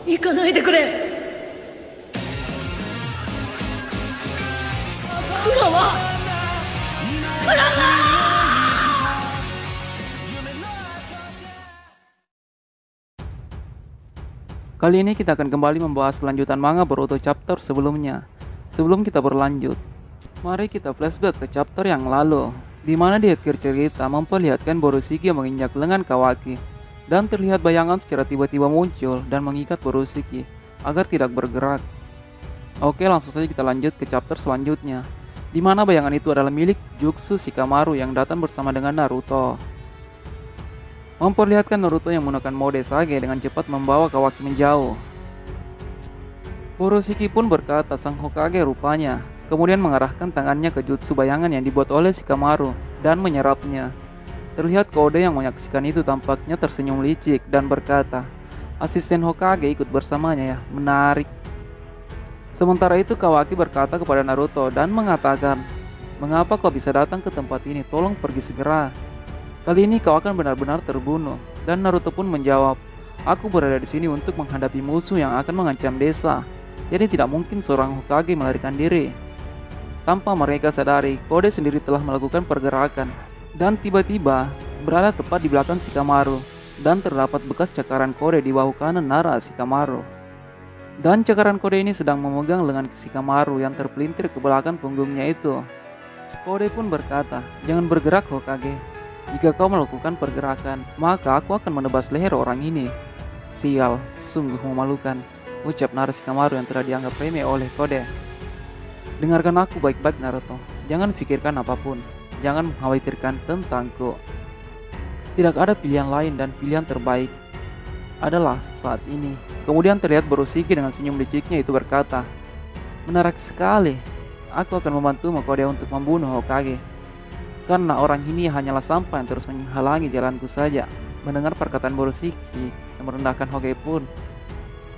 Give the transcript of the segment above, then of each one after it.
行かないでくれ。クラはクラは。Kali ini kita akan kembali membahas kelanjutan manga Boruto chapter sebelumnya. Sebelum kita berlanjut, mari kita flashback ke chapter yang lalu, di mana di akhir cerita memperlihatkan Borushiki menginjak lengan Kawaki, dan terlihat bayangan secara tiba-tiba muncul dan mengikat Borushiki agar tidak bergerak. Oke, langsung saja kita lanjut ke chapter selanjutnya, di mana bayangan itu adalah milik Jutsu Shikamaru yang datang bersama dengan Naruto. Memperlihatkan Naruto yang menggunakan mode Sage dengan cepat membawa Kawaki menjauh. Borushiki pun berkata sang Hokage rupanya, kemudian mengarahkan tangannya ke jutsu bayangan yang dibuat oleh Shikamaru dan menyerapnya. Terlihat Kode yang menyaksikan itu tampaknya tersenyum licik dan berkata, asisten Hokage ikut bersamanya ya, menarik. Sementara itu Kawaki berkata kepada Naruto dan mengatakan, mengapa kau bisa datang ke tempat ini, tolong pergi segera. Kali ini kau akan benar-benar terbunuh. Dan Naruto pun menjawab, aku berada di sini untuk menghadapi musuh yang akan mengancam desa. Jadi tidak mungkin seorang Hokage melarikan diri. Tanpa mereka sadari, Kode sendiri telah melakukan pergerakan. Dan tiba-tiba berada tepat di belakang Shikamaru. Dan terdapat bekas cakaran Kode di bahu kanan Nara Shikamaru. Dan cakaran Kode ini sedang memegang lengan Shikamaru yang terpelintir ke belakang punggungnya itu. Kode pun berkata, jangan bergerak Hokage. Jika kau melakukan pergerakan, maka aku akan menebas leher orang ini. Sial, sungguh memalukan, ucap Nara Shikamaru yang telah dianggap remeh oleh Kode. Dengarkan aku baik-baik Naruto, jangan pikirkan apapun, jangan mengkhawatirkan tentangku. Tidak ada pilihan lain dan pilihan terbaik adalah saat ini. Kemudian terlihat Borushiki dengan senyum liciknya itu berkata, menarik sekali, aku akan membantumu Kode untuk membunuh Hokage. Karena orang ini hanyalah sampah yang terus menghalangi jalanku saja. Mendengar perkataan Borushiki yang merendahkan Hokage pun,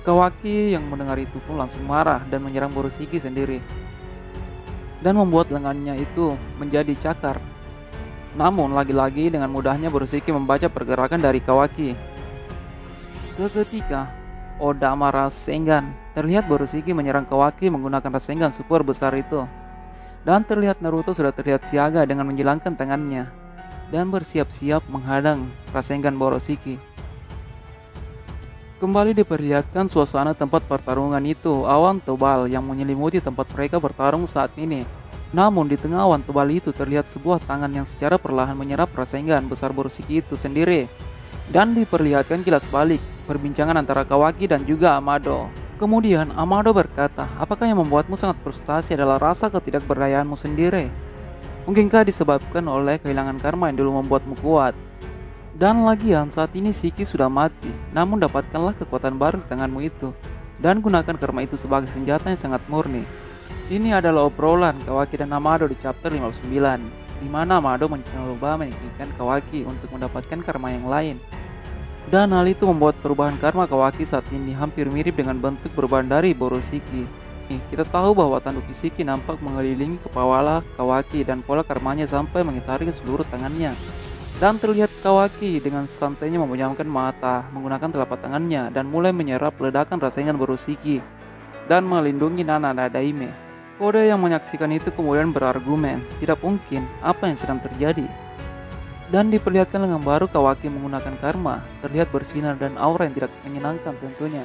Kawaki yang mendengar itu pun langsung marah dan menyerang Borushiki sendiri. Dan membuat lengannya itu menjadi cakar. Namun lagi-lagi dengan mudahnya Borushiki membaca pergerakan dari Kawaki. Seketika, Odama Rasengan. Terlihat Borushiki menyerang Kawaki menggunakan Rasengan super besar itu. Dan terlihat Naruto sudah terlihat siaga dengan menjilangkan tangannya dan bersiap-siap menghadang Rasengan Borushiki. Kembali diperlihatkan suasana tempat pertarungan itu, awan tebal yang menyelimuti tempat mereka bertarung saat ini. Namun di tengah awan tebal itu terlihat sebuah tangan yang secara perlahan menyerap Rasengan besar Borushiki itu sendiri. Dan diperlihatkan kilas balik perbincangan antara Kawaki dan juga Amado. Kemudian Amado berkata, apakah yang membuatmu sangat frustasi adalah rasa ketidakberdayaanmu sendiri? Mungkinkah disebabkan oleh kehilangan karma yang dulu membuatmu kuat? Dan lagian saat ini Shiki sudah mati, namun dapatkanlah kekuatan baru di tanganmu itu. Dan gunakan karma itu sebagai senjata yang sangat murni. Ini adalah obrolan Kawaki dan Amado di chapter 59, di mana Amado mencoba meyakinkan Kawaki untuk mendapatkan karma yang lain. Dan hal itu membuat perubahan karma Kawaki saat ini hampir mirip dengan bentuk perubahan dari Borushiki. Kita tahu bahwa tanduk Shiki nampak mengelilingi kepala Kawaki dan pola karmanya sampai mengitari ke seluruh tangannya. Dan terlihat Kawaki dengan santainya memejamkan mata menggunakan telapak tangannya dan mulai menyerap ledakan Rasengan Borushiki dan melindungi Nana Nadaime. Kode yang menyaksikan itu kemudian berargumen, tidak mungkin, apa yang sedang terjadi? Dan diperlihatkan lengan baru Kawaki menggunakan karma, terlihat bersinar dan aura yang tidak menyenangkan tentunya.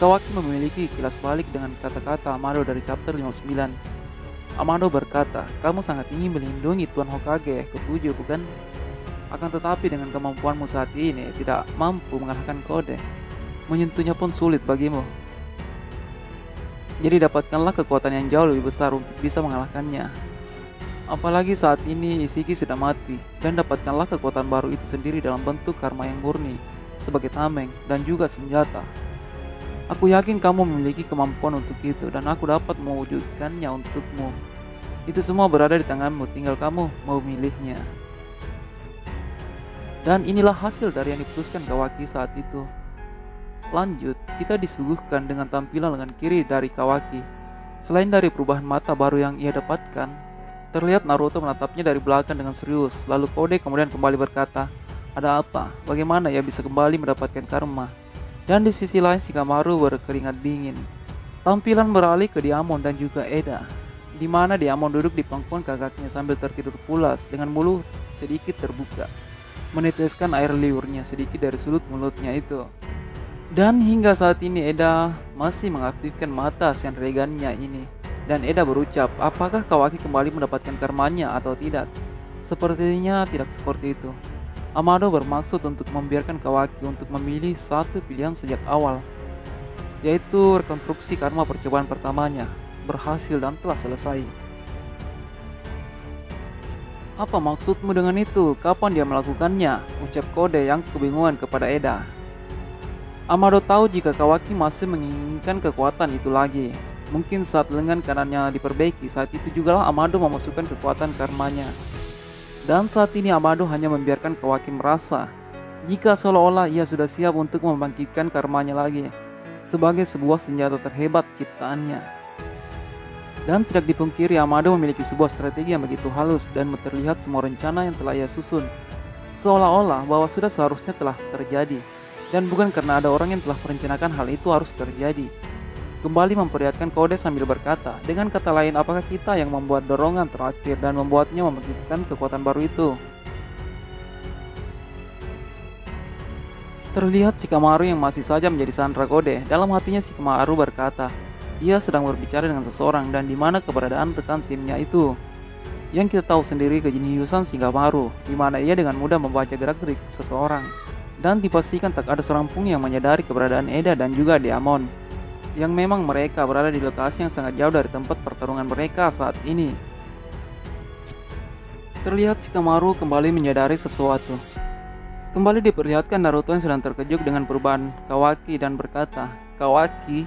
Kawaki memiliki kilas balik dengan kata-kata Amado dari chapter 59. Amado berkata, kamu sangat ingin melindungi Tuan Hokage ke-7 bukan? Akan tetapi dengan kemampuanmu saat ini tidak mampu mengalahkan Kode. Menyentuhnya pun sulit bagimu. Jadi dapatkanlah kekuatan yang jauh lebih besar untuk bisa mengalahkannya. Apalagi saat ini Shiki sudah mati, dan dapatkanlah kekuatan baru itu sendiri dalam bentuk karma yang murni, sebagai tameng dan juga senjata. Aku yakin kamu memiliki kemampuan untuk itu, dan aku dapat mewujudkannya untukmu. Itu semua berada di tanganmu, tinggal kamu mau memilihnya. Dan inilah hasil dari yang diputuskan Kawaki saat itu. Lanjut, kita disuguhkan dengan tampilan lengan kiri dari Kawaki. Selain dari perubahan mata baru yang ia dapatkan, terlihat Naruto menatapnya dari belakang dengan serius. Lalu Kode kemudian kembali berkata, ada apa? Bagaimana ia bisa kembali mendapatkan karma? Dan di sisi lain Shikamaru berkeringat dingin. Tampilan beralih ke Diamond dan juga Eda, di mana Diamond duduk di pangkuan kakaknya sambil tertidur pulas dengan mulut sedikit terbuka, meneteskan air liurnya sedikit dari sudut mulutnya itu. Dan hingga saat ini Eda masih mengaktifkan mata Shenregannya ini. Dan Eda berucap, apakah Kawaki kembali mendapatkan karmanya atau tidak? Sepertinya tidak seperti itu. Amado bermaksud untuk membiarkan Kawaki untuk memilih satu pilihan sejak awal, yaitu rekonstruksi karma percobaan pertamanya berhasil dan telah selesai. Apa maksudmu dengan itu? Kapan dia melakukannya? Ucap Kode yang kebingungan kepada Eda. Amado tahu jika Kawaki masih menginginkan kekuatan itu lagi. Mungkin saat lengan kanannya diperbaiki, saat itu jugalah Amado memasukkan kekuatan karmanya. Dan saat ini Amado hanya membiarkan Kawaki merasa jika seolah-olah ia sudah siap untuk membangkitkan karmanya lagi sebagai sebuah senjata terhebat ciptaannya. Dan tidak dipungkiri Amado memiliki sebuah strategi yang begitu halus dan terlihat semua rencana yang telah ia susun seolah-olah bahwa sudah seharusnya telah terjadi, dan bukan karena ada orang yang telah merencanakan hal itu harus terjadi. Kembali memperlihatkan Kode sambil berkata, dengan kata lain, apakah kita yang membuat dorongan terakhir dan membuatnya membangkitkan kekuatan baru itu? Terlihat Shikamaru yang masih saja menjadi sandera Kode. Dalam hatinya Shikamaru berkata, ia sedang berbicara dengan seseorang dan di mana keberadaan rekan timnya itu. Yang kita tahu sendiri kejeniusan Shikamaru, di mana ia dengan mudah membaca gerak-gerik seseorang. Dan dipastikan tak ada seorang pun yang menyadari keberadaan Eda dan juga Diamond, yang memang mereka berada di lokasi yang sangat jauh dari tempat pertarungan mereka saat ini. Terlihat Shikamaru kembali menyadari sesuatu. Kembali diperlihatkan Naruto yang sedang terkejut dengan perubahan Kawaki dan berkata, Kawaki?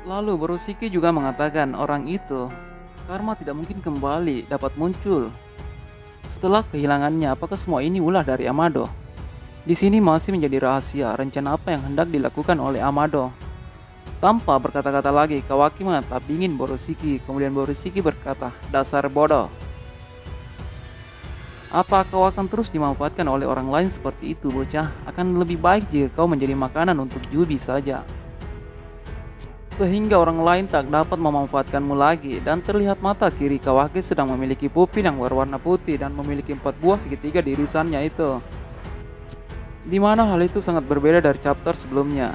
Lalu Borushiki juga mengatakan, orang itu, karma tidak mungkin kembali dapat muncul setelah kehilangannya. Apakah semua ini ulah dari Amado? Di sini masih menjadi rahasia rencana apa yang hendak dilakukan oleh Amado. Tanpa berkata-kata lagi, Kawaki menatap dingin Borushiki. Kemudian Borushiki berkata, dasar bodoh. Apa kau akan terus dimanfaatkan oleh orang lain seperti itu, bocah? Akan lebih baik jika kau menjadi makanan untuk Jubi saja, sehingga orang lain tak dapat memanfaatkanmu lagi. Dan terlihat mata kiri Kawaki sedang memiliki pupil yang berwarna putih dan memiliki 4 buah segitiga di irisannya itu, di mana hal itu sangat berbeda dari chapter sebelumnya.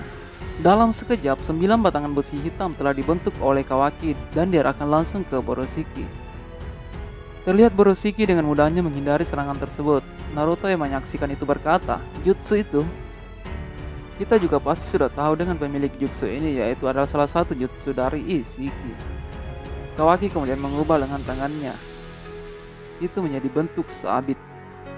Dalam sekejap, 9 batangan besi hitam telah dibentuk oleh Kawaki dan diarahkan langsung ke Borushiki. Terlihat Borushiki dengan mudahnya menghindari serangan tersebut. Naruto yang menyaksikan itu berkata, jutsu itu? Kita juga pasti sudah tahu dengan pemilik jutsu ini, yaitu adalah salah satu jutsu dari Ishiki. Kawaki kemudian mengubah lengan tangannya itu menjadi bentuk sabit,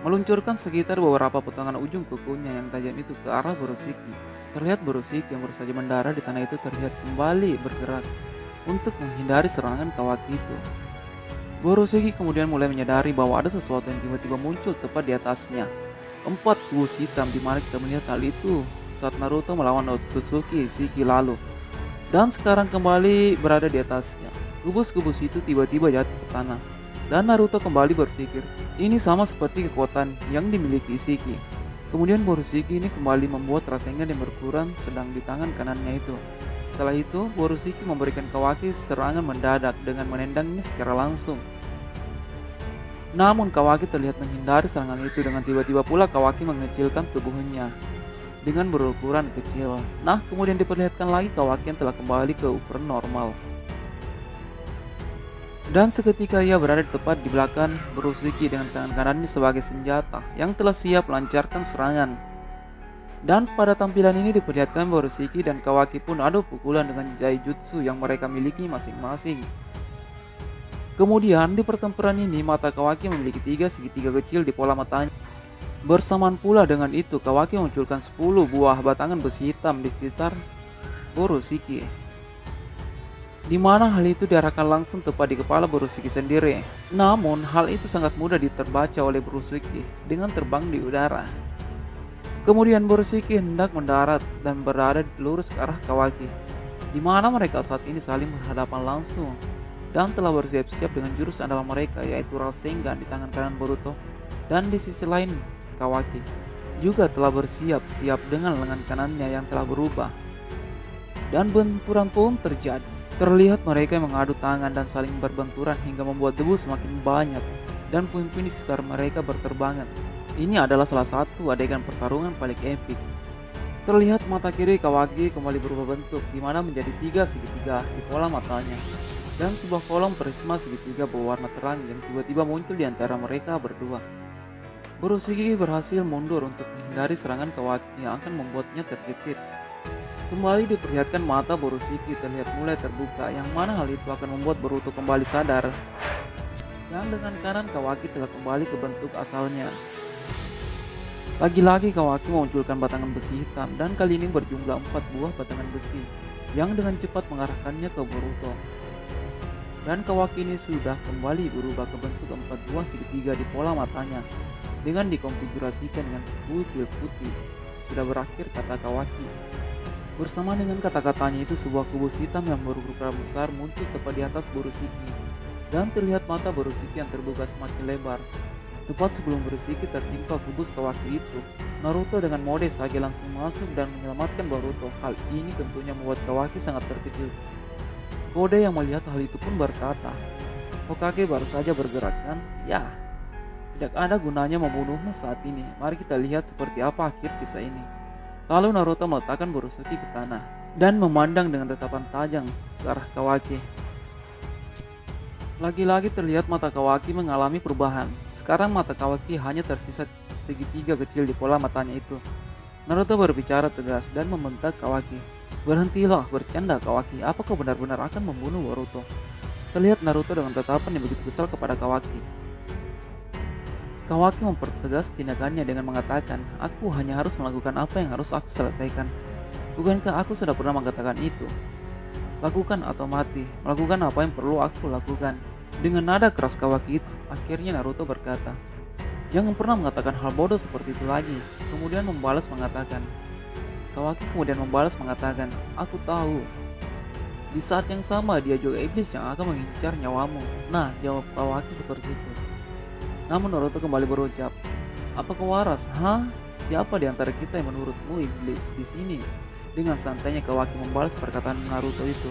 meluncurkan sekitar beberapa potongan ujung kukunya yang tajam itu ke arah Borushiki. Terlihat Borushiki yang baru saja mendarat di tanah itu terlihat kembali bergerak untuk menghindari serangan Kawaki itu. Borushiki kemudian mulai menyadari bahwa ada sesuatu yang tiba-tiba muncul tepat di atasnya. 4 kubus hitam, di mana kita melihat hal itu saat Naruto melawan Otsutsuki Ishiki lalu, dan sekarang kembali berada di atasnya. Kubus-kubus itu tiba-tiba jatuh ke tanah, dan Naruto kembali berpikir, ini sama seperti kekuatan yang dimiliki Ishiki. Kemudian Borushiki ini kembali membuat Rasengan yang berkurang sedang di tangan kanannya itu. Setelah itu, Borushiki memberikan Kawaki serangan mendadak dengan menendangnya secara langsung. Namun Kawaki terlihat menghindari serangan itu dengan tiba-tiba pula Kawaki mengecilkan tubuhnya dengan berukuran kecil. Nah, kemudian diperlihatkan lagi Kawaki yang telah kembali ke ukuran normal. Dan seketika ia berada tepat di belakang Borushiki dengan tangan kanannya sebagai senjata yang telah siap melancarkan serangan. Dan pada tampilan ini diperlihatkan Borushiki dan Kawaki pun adu pukulan dengan Jaijutsu yang mereka miliki masing-masing. Kemudian di pertempuran ini mata Kawaki memiliki 3 segitiga kecil di pola matanya. Bersamaan pula dengan itu Kawaki memunculkan 10 buah batangan besi hitam di sekitar Borushiki, di mana hal itu diarahkan langsung tepat di kepala Borushiki sendiri. Namun hal itu sangat mudah diterbaca oleh Borushiki dengan terbang di udara. Kemudian Borushiki hendak mendarat dan berada lurus ke arah Kawaki, di mana mereka saat ini saling berhadapan langsung dan telah bersiap-siap dengan jurus andalan mereka, yaitu Rasengan di tangan kanan Boruto dan di sisi lain Kawaki. juga telah bersiap-siap dengan lengan kanannya yang telah berubah. Dan benturan pun terjadi. Terlihat mereka yang mengadu tangan dan saling berbenturan hingga membuat debu semakin banyak dan puing-puing di sekitar mereka berterbangan. Ini adalah salah satu adegan pertarungan paling epik. Terlihat mata kiri Kawaki kembali berubah bentuk, di mana menjadi 3 segitiga di pola matanya. Dan sebuah kolom prisma segitiga berwarna terang yang tiba-tiba muncul di antara mereka berdua. Borushiki berhasil mundur untuk menghindari serangan Kawaki yang akan membuatnya terjepit. Kembali diperlihatkan mata Borushiki terlihat mulai terbuka, yang mana hal itu akan membuat Boruto kembali sadar. Dan dengan kanan Kawaki telah kembali ke bentuk asalnya. Lagi-lagi Kawaki memunculkan batangan besi hitam dan kali ini berjumlah 4 buah batangan besi yang dengan cepat mengarahkannya ke Boruto. Dan Kawaki ini sudah kembali berubah ke bentuk 4 buah segitiga di pola matanya dengan dikonfigurasikan dengan kuil putih. Sudah berakhir, kata Kawaki. Bersama dengan kata-katanya itu, sebuah kubus hitam yang berukuran besar muncul tepat di atas Borushiki. Dan terlihat mata Borushiki yang terbuka semakin lebar. Tepat sebelum Borushiki tertimpa kubus Kawaki itu, Naruto dengan mode Sage langsung masuk dan menyelamatkan Boruto. Hal ini tentunya membuat Kawaki sangat terkejut. Kode yang melihat hal itu pun berkata, "Hokage baru saja bergerak kan? Ya, tidak ada gunanya membunuhmu saat ini. Mari kita lihat seperti apa akhir kisah ini." Lalu Naruto meletakkan Borushiki ke tanah dan memandang dengan tatapan tajam ke arah Kawaki. Lagi-lagi terlihat mata Kawaki mengalami perubahan. Sekarang mata Kawaki hanya tersisa segitiga kecil di pola matanya itu. Naruto berbicara tegas dan membentak Kawaki. "Berhentilah bercanda Kawaki, apa kau benar-benar akan membunuh Boruto?" Terlihat Naruto dengan tatapan yang begitu kesal kepada Kawaki. Kawaki mempertegas tindakannya dengan mengatakan, "Aku hanya harus melakukan apa yang harus aku selesaikan. Bukankah aku sudah pernah mengatakan itu? Lakukan atau mati, melakukan apa yang perlu aku lakukan." Dengan nada keras Kawaki itu, akhirnya Naruto berkata, "Jangan pernah mengatakan hal bodoh seperti itu lagi." Kemudian Kawaki kemudian membalas mengatakan, "Aku tahu. Di saat yang sama dia juga iblis yang akan mengincar nyawamu." Nah, jawab Kawaki seperti itu. Namun Naruto kembali berucap, "Apa kau waras? Hah? Siapa di antara kita yang menurutmu iblis di sini?" Dengan santainya Kawaki membalas perkataan Naruto itu.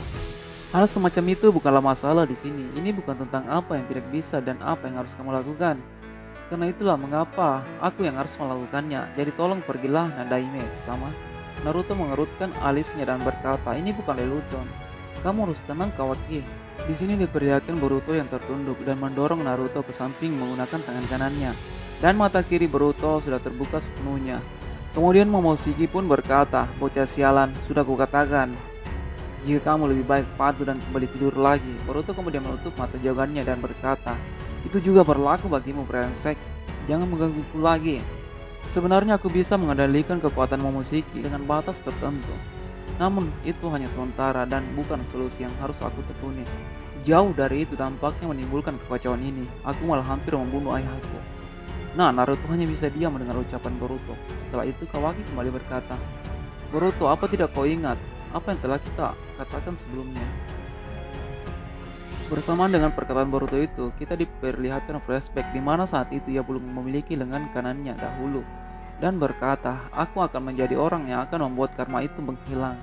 Hal semacam itu bukanlah masalah di sini. Ini bukan tentang apa yang tidak bisa dan apa yang harus kamu lakukan. Karena itulah mengapa aku yang harus melakukannya. Jadi tolong pergilah Nadaime sama. Naruto mengerutkan alisnya dan berkata, "Ini bukan lelucon. Kamu harus tenang Kawaki." Di sini diperlihatkan Boruto yang tertunduk dan mendorong Naruto ke samping menggunakan tangan kanannya. Dan mata kiri Boruto sudah terbuka sepenuhnya. Kemudian Momoshiki pun berkata, "Bocah sialan, sudah kukatakan. Jika kamu lebih baik patuh dan kembali tidur lagi." Boruto kemudian menutup mata jawabannya dan berkata, "Itu juga berlaku bagimu brengsek. Jangan menggangguku lagi. Sebenarnya aku bisa mengendalikan kekuatan Momoshiki dengan batas tertentu. Namun itu hanya sementara dan bukan solusi yang harus aku tekuni. Jauh dari itu dampaknya menimbulkan kekacauan ini. Aku malah hampir membunuh ayahku." Nah, Naruto hanya bisa diam mendengar ucapan Boruto. Setelah itu Kawaki kembali berkata, "Boruto, apa tidak kau ingat apa yang telah kita katakan sebelumnya?" Bersamaan dengan perkataan Boruto itu, kita diperlihatkan flashback di mana saat itu ia belum memiliki lengan kanannya dahulu dan berkata, "Aku akan menjadi orang yang akan membuat karma itu menghilang.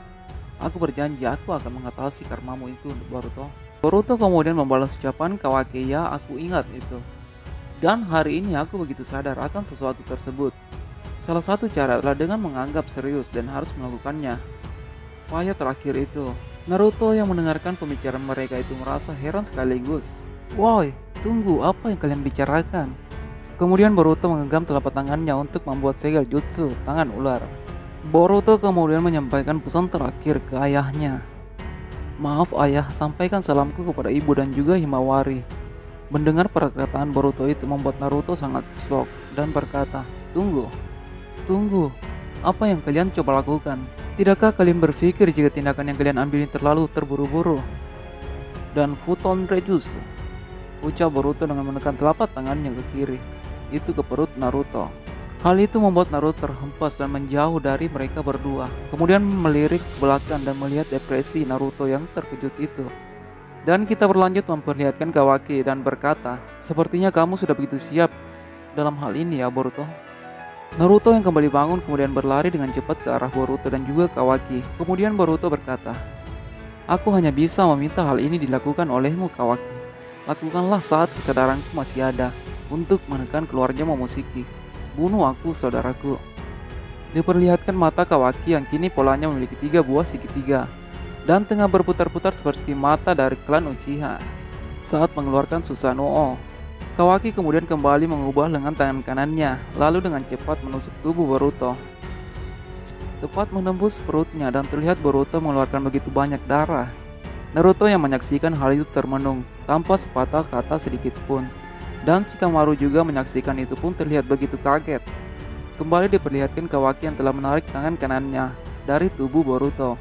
Aku berjanji aku akan mengatasi karmamu itu, Boruto." Boruto kemudian membalas ucapan Kawaki, "Ya, aku ingat itu. Dan hari ini aku begitu sadar akan sesuatu tersebut. Salah satu cara adalah dengan menganggap serius dan harus melakukannya." Ayat terakhir itu, Naruto yang mendengarkan pembicaraan mereka itu merasa heran sekaligus. "Woi, tunggu, apa yang kalian bicarakan?" Kemudian Boruto menggenggam telapak tangannya untuk membuat segel jutsu tangan ular. Boruto kemudian menyampaikan pesan terakhir ke ayahnya. "Maaf ayah, sampaikan salamku kepada ibu dan juga Himawari." Mendengar perkataan Boruto itu membuat Naruto sangat shock dan berkata, Tunggu, apa yang kalian coba lakukan? Tidakkah kalian berpikir jika tindakan yang kalian ambil ini terlalu terburu-buru?" Dan Futon Rejutsu, ucap Boruto dengan menekan telapak tangannya ke kiri, itu ke perut Naruto. Hal itu membuat Naruto terhempas dan menjauh dari mereka berdua. Kemudian melirik ke belakang dan melihat ekspresi Naruto yang terkejut itu. Dan kita berlanjut memperlihatkan Kawaki dan berkata, "Sepertinya kamu sudah begitu siap dalam hal ini ya Boruto." Naruto yang kembali bangun kemudian berlari dengan cepat ke arah Boruto dan juga Kawaki. Kemudian Boruto berkata, "Aku hanya bisa meminta hal ini dilakukan olehmu, Kawaki. Lakukanlah saat kesadaranku masih ada untuk menekan keluarnya Momoshiki. Bunuh aku, saudaraku." Diperlihatkan mata Kawaki yang kini polanya memiliki 3 buah segitiga dan tengah berputar-putar seperti mata dari klan Uchiha. Saat mengeluarkan Susanoo, Kawaki kemudian kembali mengubah lengan tangan kanannya, lalu dengan cepat menusuk tubuh Boruto. Tepat menembus perutnya dan terlihat Boruto mengeluarkan begitu banyak darah. Naruto yang menyaksikan hal itu termenung, tanpa sepatah kata sedikit pun. Dan Shikamaru juga menyaksikan itu pun terlihat begitu kaget. Kembali diperlihatkan Kawaki yang telah menarik tangan kanannya dari tubuh Boruto,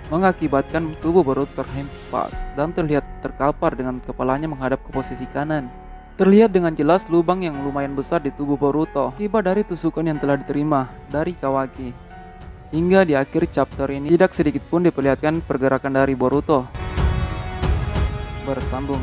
mengakibatkan tubuh Boruto terhempas dan terlihat terkapar dengan kepalanya menghadap ke posisi kanan. Terlihat dengan jelas lubang yang lumayan besar di tubuh Boruto akibat dari tusukan yang telah diterima dari Kawaki. Hingga di akhir chapter ini tidak sedikit pun diperlihatkan pergerakan dari Boruto. Bersambung.